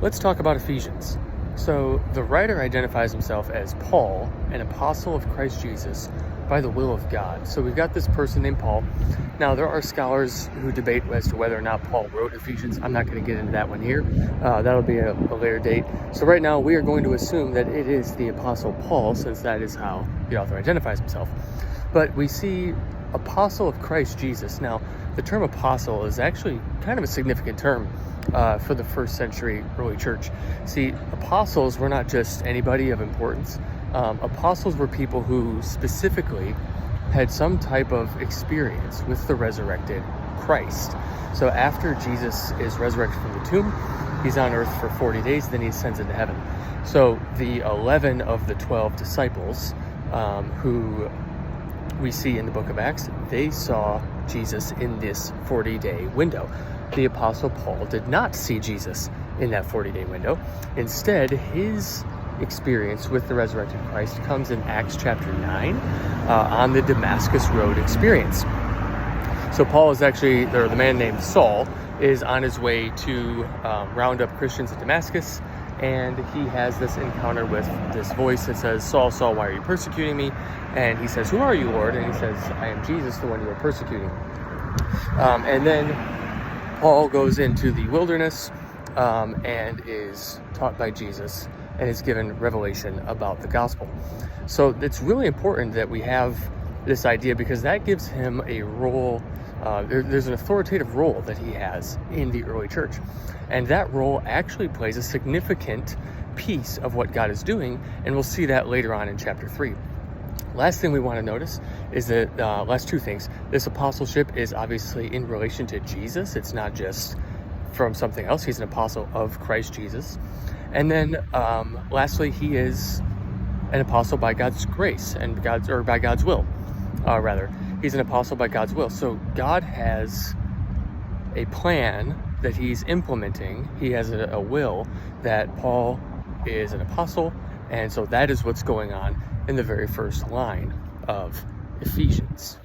Let's talk about Ephesians. So the writer identifies himself as Paul, an apostle of Christ Jesus, by the will of God. So we've got this person named Paul. Now, there are scholars who debate as to whether or not Paul wrote Ephesians. I'm not going to get into that one here. That'll be a later date. So right now, we are going to assume that it is the apostle Paul, since that is how the author identifies himself. But we see apostle of Christ Jesus. Now, the term apostle is actually kind of a significant term for the first century early church. See, apostles were not just anybody of importance. Apostles were people who specifically had some type of experience with the resurrected Christ. So after Jesus is resurrected from the tomb, he's on earth for 40 days, then he ascends into heaven. So the 11 of the 12 disciples who we see in the book of Acts, they saw Jesus in this 40-day window. The apostle Paul did not see Jesus in that 40-day window. Instead, his experience with the resurrected Christ comes in Acts chapter 9 on the Damascus Road experience. So Paul is actually, or the man named Saul, is on his way to round up Christians at Damascus, and he has this encounter with this voice that says, "Saul, Saul, why are you persecuting me?" And he says, "Who are you, Lord?" And he says, "I am Jesus, the one you are persecuting." And then Paul goes into the wilderness and is taught by Jesus and is given revelation about the gospel. So it's really important that we have this idea, because that gives him a role. There's an authoritative role that he has in the early church. And that role actually plays a significant piece of what God is doing. And we'll see that later on in chapter 3. Last thing we want to notice is that, last two things, this apostleship is obviously in relation to Jesus. It's not just from something else. He's an apostle of Christ Jesus. And then lastly, he is an apostle by God's grace and by God's will, rather. He's an apostle by God's will. So God has a plan that he's implementing. He has a will that Paul is an apostle. And so that is what's going on in the very first line of Ephesians.